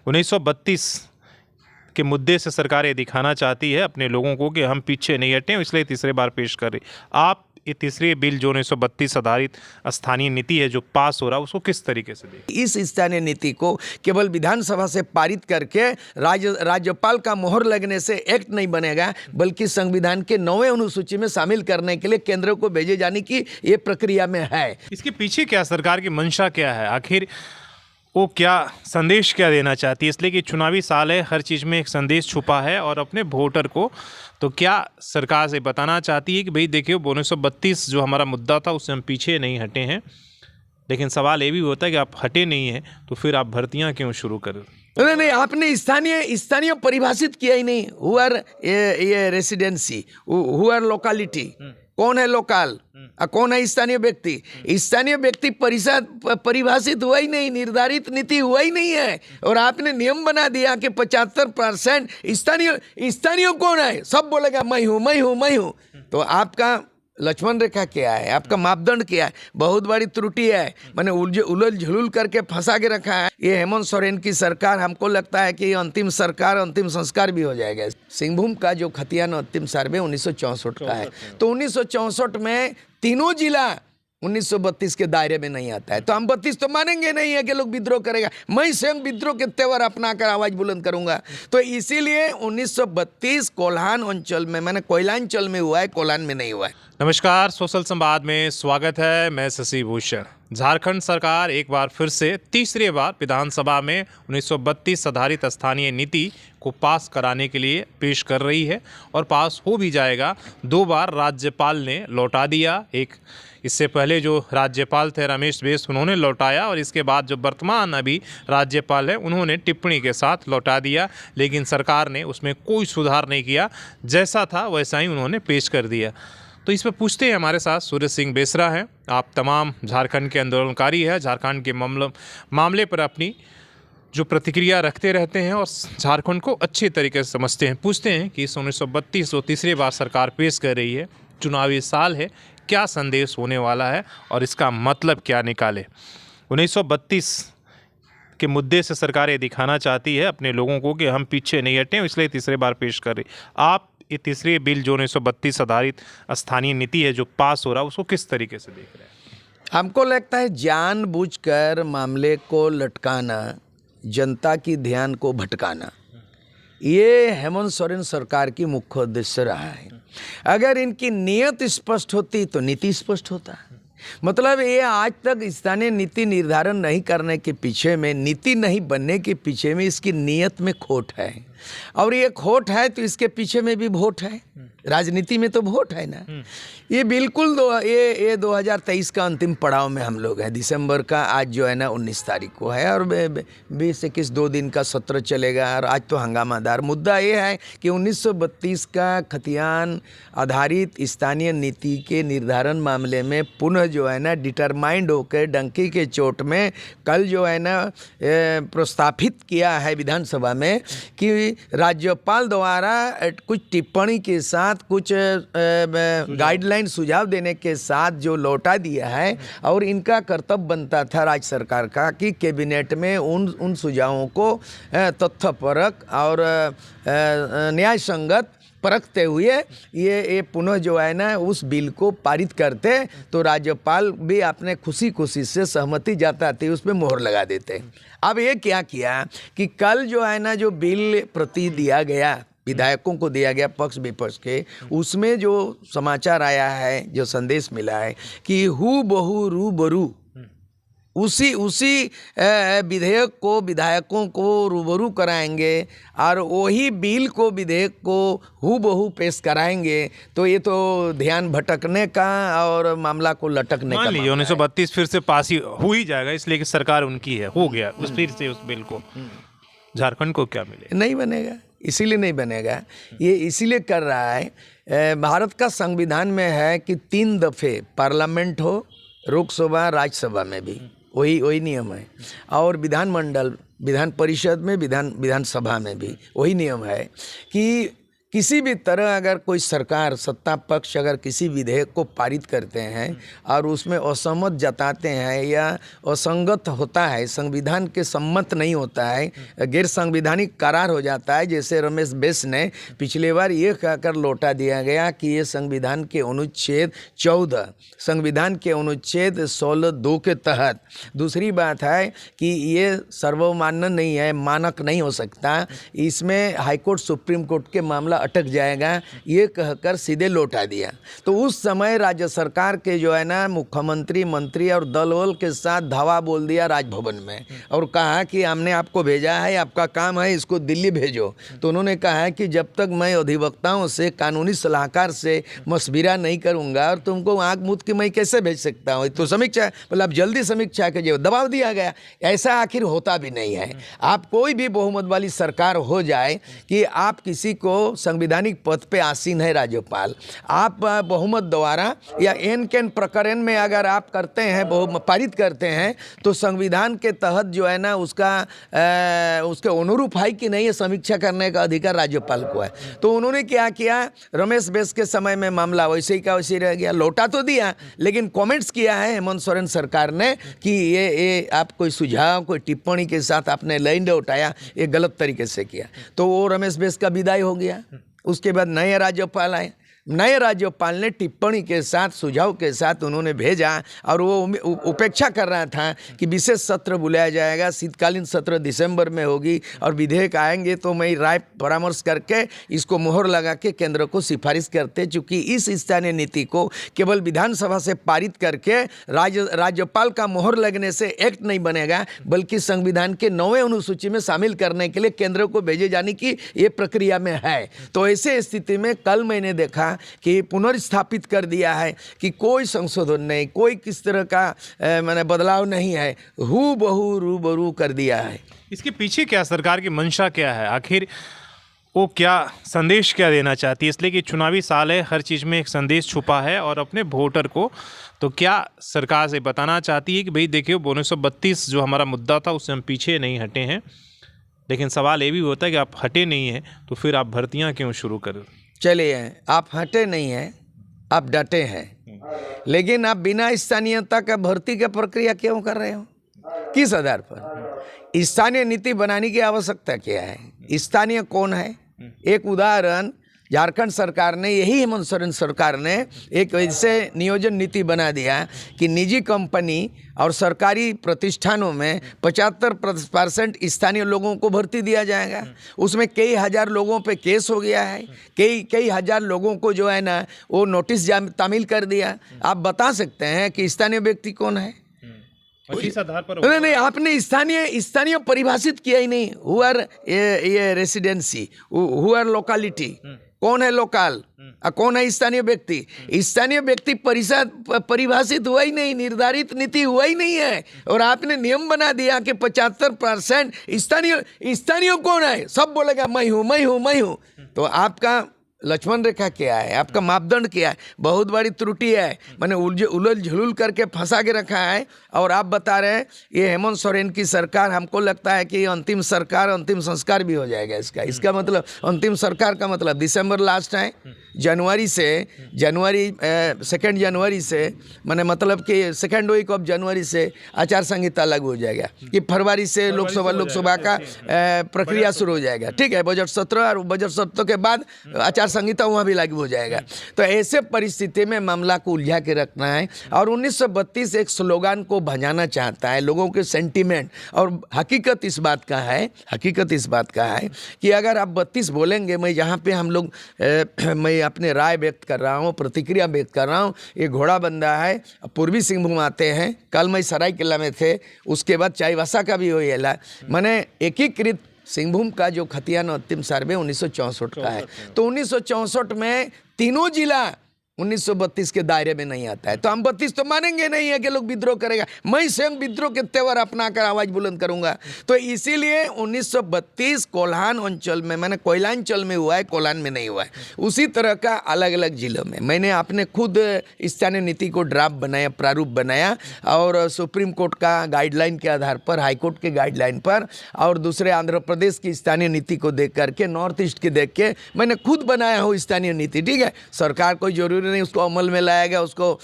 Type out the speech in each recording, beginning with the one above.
1932 के मुद्दे से सरकार ये दिखाना चाहती है अपने लोगों को कि हम पीछे नहीं हटे, इसलिए तीसरी बार पेश कर रही। आप ये तीसरी बिल जो 1932 आधारित स्थानीय नीति है जो पास हो रहा है, उसको किस तरीके से देखें? इस स्थानीय नीति को केवल विधानसभा से पारित करके राज्यपाल का मोहर लगने से एक्ट नहीं बनेगा, बल्कि संविधान के 9वें अनुसूची में शामिल करने के लिए केंद्र को भेजे जाने की ये प्रक्रिया में है। इसके पीछे क्या सरकार की मंशा क्या है, आखिर वो क्या संदेश क्या देना चाहती है? इसलिए कि चुनावी साल है, हर चीज़ में एक संदेश छुपा है और अपने वोटर को तो क्या सरकार से बताना चाहती है कि भाई देखिए 1932 जो हमारा मुद्दा था उससे हम पीछे नहीं हटे हैं। लेकिन सवाल ये भी होता है कि आप हटे नहीं हैं तो फिर आप भर्तियां क्यों शुरू करें? नहीं, आपने स्थानीय परिभाषित किया ही नहीं। हुआर ये रेसिडेंसी, हुआर लोकालिटी, कौन है लोकल, कौन है स्थानीय व्यक्ति? स्थानीय व्यक्ति परिभाषित हुआ ही नहीं, निर्धारित नीति हुआ ही नहीं है। और आपने नियम बना दिया कि 75% स्थानीय कौन है? सब बोलेगा मैं हूँ मैं हूँ मैं हूँ। तो आपका लक्ष्मण रेखा क्या है, आपका मापदंड क्या है? बहुत बड़ी त्रुटि है। मैंने उलझ झुलूल करके फंसा के रखा है। ये हेमंत सोरेन की सरकार, हमको लगता है कि अंतिम संस्कार भी हो जाएगा। सिंहभूम का जो खतियान अंतिम सर्वे 1964 का है, तो 1964 में तीनों जिला 1932 के दायरे में नहीं आता है। तो हम 32 तो मानेंगे नहीं है कि लोग विद्रोह करेगा। मैं स्वयं विद्रोह के तेवर अपना कर आवाज बुलंद करूंगा। तो इसीलिए 1932 कोल्हान अंचल में, मैंने कोयलांचल में हुआ है, कोल्हान में नहीं हुआ है। नमस्कार, सोशल संवाद में स्वागत है। मैं शशि भूषण। झारखंड सरकार एक बार फिर से तीसरी बार विधानसभा में 1932 आधारित स्थानीय नीति को पास कराने के लिए पेश कर रही है और पास हो भी जाएगा। 2 बार राज्यपाल ने लौटा दिया। एक इससे पहले जो राज्यपाल थे रमेश बैस, उन्होंने लौटाया, और इसके बाद जो वर्तमान अभी राज्यपाल है उन्होंने टिप्पणी के साथ लौटा दिया। लेकिन सरकार ने उसमें कोई सुधार नहीं किया, जैसा था वैसा ही उन्होंने पेश कर दिया। तो इस पर पूछते हैं, हमारे साथ सूरज सिंह बेसरा हैं। आप तमाम झारखंड के आंदोलनकारी हैं, झारखंड के मामले पर अपनी जो प्रतिक्रिया रखते रहते हैं और झारखंड को अच्छे तरीके से समझते हैं। पूछते हैं कि इस 1932 को तीसरी बार सरकार पेश कर रही है, चुनावी साल है, क्या संदेश होने वाला है और इसका मतलब क्या निकाले? 1932 के मुद्दे से सरकार ये दिखाना चाहती है अपने लोगों को कि हम पीछे नहीं हटे, इसलिए तीसरी बार पेश कर रही। आप ये तीसरी बिल जो 1932 आधारित स्थानीय नीति है जो पास हो रहा है, उसको किस तरीके से देख रहे हैं? हमको लगता है जानबूझकर मामले को लटकाना, जनता की ध्यान को भटकाना, ये हेमंत सोरेन सरकार की मुख्य उद्देश्य रहा है। अगर इनकी नीयत स्पष्ट होती तो नीति स्पष्ट होता। मतलब ये आज तक स्थानीय नीति निर्धारण नहीं करने के पीछे में, नीति नहीं बनने के पीछे में इसकी नीयत में खोट है। और ये खोट है तो इसके पीछे में भी वोट है। राजनीति में तो वोट है ना। ये बिल्कुल ये 2023 का अंतिम पड़ाव में हम लोग हैं। दिसंबर का आज जो है ना 19 तारीख को है और 20-21 2 दिन का सत्र चलेगा। और आज तो हंगामादार मुद्दा ये है कि 1932 का खतियान आधारित स्थानीय नीति के निर्धारण मामले में पुनः जो है ना डिटरमाइंड होकर डंकी के चोट में कल जो है ना प्रस्तावित किया है विधानसभा में कि राज्यपाल द्वारा कुछ टिप्पणी के साथ, कुछ गाइडलाइन सुझाव देने के साथ जो लौटा दिया है। और इनका कर्तव्य बनता था राज्य सरकार का कि कैबिनेट में उन सुझावों को तथ्यपरक और न्याय संगत परखते हुए ये पुनः जो है ना उस बिल को पारित करते, तो राज्यपाल भी अपने खुशी से सहमति जताते उस पर मोहर लगा देते। अब ये क्या किया कि कल जो है ना जो बिल प्रति दिया गया, विधायकों को दिया गया पक्ष विपक्ष के, उसमें जो समाचार आया है, जो संदेश मिला है कि हूबहू रूबरू उसी विधेयक को विधायकों को रूबरू कराएंगे और वही बिल को विधेयक को हूबहू पेश कराएंगे। तो ये तो ध्यान भटकने का और मामला को लटकने का। मान लीजिए 1932 फिर से पास ही हो ही जाएगा, इसलिए कि सरकार उनकी है, हो गया उस फिर से उस बिल को, झारखंड को क्या मिले? नहीं बनेगा। इसीलिए नहीं बनेगा, ये इसीलिए कर रहा है। भारत का संविधान में है कि 3 दफ़े पार्लियामेंट हो, लोकसभा राज्यसभा में भी वही नियम है। और विधान परिषद में, विधानसभा में भी वही नियम है कि किसी भी तरह अगर कोई सरकार सत्ता पक्ष अगर किसी विधेयक को पारित करते हैं और उसमें असहमत जताते हैं या असंगत होता है, संविधान के सम्मत नहीं होता है, गैर संवैधानिक करार हो जाता है, जैसे रमेश बैस ने पिछले बार ये कहकर लौटा दिया गया कि ये संविधान के अनुच्छेद 14, संविधान के अनुच्छेद 16(2) के तहत। दूसरी बात है कि ये सर्वमान्य नहीं है, मानक नहीं हो सकता, इसमें हाईकोर्ट सुप्रीम कोर्ट के मामला अटक जाएगा, ये कहकर सीधे लौटा दिया। तो उस समय राज्य सरकार के जो है ना मुख्यमंत्री, मंत्री और दल वल के साथ धावा बोल दिया राजभवन में और कहा कि हमने आपको भेजा है, आपका काम है, इसको दिल्ली भेजो। तो उन्होंने कहा है कि जब तक मैं अधिवक्ताओं से, कानूनी सलाहकार से मशविरा नहीं करूंगा और तुमको आँख मूंद के मैं कैसे भेज सकता हूँ। तो समीक्षा मतलब जल्दी समीक्षा कीजिए, दबाव दिया गया। ऐसा आखिर होता भी नहीं है। आप कोई भी बहुमत वाली सरकार हो जाए कि आप किसी को संवैधानिक पद पे आसीन है राज्यपाल, आप बहुमत द्वारा या एन कैन प्रकरण में अगर आप करते हैं, पारित करते हैं, तो संविधान के तहत जो है ना उसके अनुरूप है कि नहीं, ये समीक्षा करने का अधिकार राज्यपाल को है। तो उन्होंने क्या किया, रमेश बैस के समय में मामला वैसे ही का वैसे ही रह गया, लौटा तो दिया लेकिन कमेंट्स किया है हेमंत सोरेन सरकार ने कि ये आप कोई सुझाव, कोई टिप्पणी के साथ आपने लाइन उठाया, ये गलत तरीके से किया। तो वो रमेश बैस का विदाई हो गया। उसके बाद नए राज्यपाल आए, नए राज्यपाल ने टिप्पणी के साथ, सुझाव के साथ उन्होंने भेजा और वो उपेक्षा कर रहा था कि विशेष सत्र बुलाया जाएगा, शीतकालीन सत्र दिसंबर में होगी और विधेयक आएंगे तो मैं राय परामर्श करके इसको मोहर लगा के केंद्र को सिफारिश करते, चूँकि इस स्थानीय नीति को केवल विधानसभा से पारित करके राज्यपाल का मोहर लगने से एक्ट नहीं बनेगा, बल्कि संविधान के 9वें अनुसूची में शामिल करने के लिए केंद्र को भेजे जाने की ये प्रक्रिया में है। तो ऐसे स्थिति में कल मैंने देखा कि पुनर्स्थापित कर दिया है कि कोई संशोधन नहीं, कोई किस तरह का मैंने बदलाव नहीं है, हूबहू रूबरू कर दिया है। इसके पीछे क्या सरकार की मंशा क्या है, आखिर वो क्या संदेश क्या देना चाहती है? इसलिए कि चुनावी साल है, हर चीज़ में एक संदेश छुपा है और अपने वोटर को तो क्या सरकार से बताना चाहती है कि भाई देखिए 1932 जो हमारा मुद्दा था उससे हम पीछे नहीं हटे हैं, लेकिन सवाल ये भी होता है कि आप हटे नहीं हैं तो फिर आप भर्तियाँ क्यों शुरू करें? चलिए, आप हटे नहीं हैं, आप डटे हैं, लेकिन आप बिना स्थानीयता का भर्ती की प्रक्रिया क्यों कर रहे हो? किस आधार पर? स्थानीय नीति बनाने की आवश्यकता क्या है? स्थानीय कौन है? एक उदाहरण, झारखंड सरकार ने, यही हेमंत सोरेन सरकार ने एक ऐसे नियोजन नीति बना दिया कि निजी कंपनी और सरकारी प्रतिष्ठानों में 75% स्थानीय लोगों को भर्ती दिया जाएगा। उसमें कई हजार लोगों पे केस हो गया है, कई हजार लोगों को जो है ना वो नोटिस तामील कर दिया। आप बता सकते हैं कि स्थानीय व्यक्ति कौन है? इस आधार पर नहीं, आपने स्थानीय परिभाषित किया ही नहीं। हुआर ये रेसिडेंसी, हुआर लोकालिटी, कौन है लोकल, कौन है स्थानीय व्यक्ति? स्थानीय व्यक्ति परिभाषित हुआ ही नहीं, निर्धारित नीति हुआ ही नहीं है। और आपने नियम बना दिया कि 75% स्थानीय कौन है? सब बोलेगा मैं हूँ। तो आपका लक्ष्मण रेखा क्या है? आपका मापदंड क्या है? बहुत बड़ी त्रुटि है। मैंने उलझ झुलूल करके फंसा के रखा है और आप बता रहे हैं ये हेमंत सोरेन की सरकार। हमको लगता है कि अंतिम सरकार, अंतिम संस्कार भी हो जाएगा इसका मतलब अंतिम सरकार का मतलब दिसंबर लास्ट है, जनवरी 2 जनवरी से मैंने मतलब कि 2nd वीक ऑफ जनवरी से आचार संहिता लागू हो जाएगा कि फरवरी से लोकसभा का प्रक्रिया शुरू हो जाएगा। ठीक है, बजट सत्र और बजट सत्र के बाद आचार संहिता वहाँ भी लागू हो जाएगा। तो ऐसे परिस्थिति में मामला को उलझा के रखना है और 1932 एक स्लोगान को भजाना चाहता है, लोगों के सेंटीमेंट। और हकीकत इस बात का है कि अगर आप 32 बोलेंगे, मैं जहाँ पे हम लोग मैं अपने राय व्यक्त कर रहा हूँ, प्रतिक्रिया व्यक्त कर रहा हूँ, ये घोड़ा बंदा है, पूर्वी सिंहभूम आते हैं, कल मैं सरायकेला में थे, उसके बाद चाईबासा का भी हो येला, मैंने एकीकृत सिंहभूम का जो खतियान अंतिम सर्वे 1964 का है। तो 1964 में तीनों जिला 1932 के दायरे में नहीं आता है, तो हम 32 तो मानेंगे नहीं है कि लोग विद्रोह करेगा। मैं स्वयं विद्रोह के तेवर अपनाकर आवाज बुलंद करूंगा। तो इसीलिए 1932 कोल्हान अंचल में, मैंने कोयलांचल में हुआ है, कोल्हान में नहीं हुआ है। उसी तरह का अलग अलग जिलों में मैंने अपने खुद स्थानीय नीति को ड्राफ्ट बनाया, प्रारूप बनाया, और सुप्रीम कोर्ट का गाइडलाइन के आधार पर, हाई कोर्ट के गाइडलाइन पर, और दूसरे आंध्र प्रदेश की स्थानीय नीति को देख करके, नॉर्थ ईस्ट की देख के मैंने खुद बनाया हो स्थानीय नीति। ठीक है, सरकार कोई जरूरी नहीं उसको अमल में लाएगा, उसको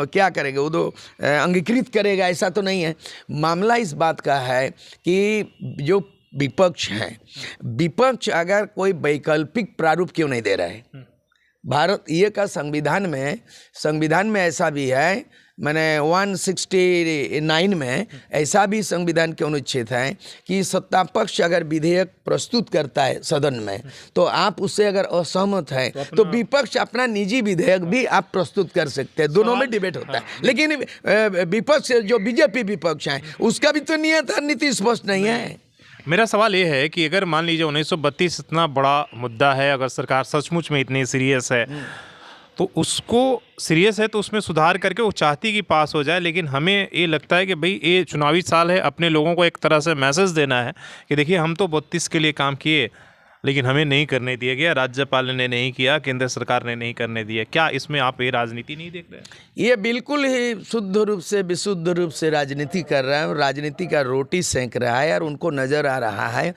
क्या करेगा, वो तो अंगीकृत करेगा, ऐसा तो नहीं है। मामला इस बात का है कि जो विपक्ष है, विपक्ष अगर कोई वैकल्पिक प्रारूप क्यों नहीं दे रहा है। भारत ये का संविधान में ऐसा भी है, मैंने 169 में ऐसा भी संविधान के अनुच्छेद है कि सत्ता पक्ष अगर विधेयक प्रस्तुत करता है सदन में, तो आप उससे अगर असहमत हैं तो विपक्ष अपना निजी विधेयक भी आप प्रस्तुत कर सकते हैं। दोनों में डिबेट होता है। लेकिन विपक्ष जो बीजेपी विपक्ष है उसका भी तो नियत और नीति स्पष्ट नहीं है। मेरा सवाल ये है कि अगर मान लीजिए 1932 इतना बड़ा मुद्दा है, अगर सरकार सचमुच में इतनी सीरियस है तो उसको सीरियस है तो उसमें सुधार करके वो चाहती कि पास हो जाए। लेकिन हमें ये लगता है कि भाई ये चुनावी साल है, अपने लोगों को एक तरह से मैसेज देना है कि देखिए हम तो 32 के लिए काम किए लेकिन हमें नहीं करने दिया गया, राज्यपाल ने नहीं किया, केंद्र सरकार ने नहीं करने दिया। क्या इसमें आप ये राजनीति नहीं देख रहे हैं? ये बिल्कुल ही शुद्ध रूप से, विशुद्ध रूप से राजनीति कर रहा है, राजनीति का रोटी सेंक रहा है, और उनको नज़र आ रहा है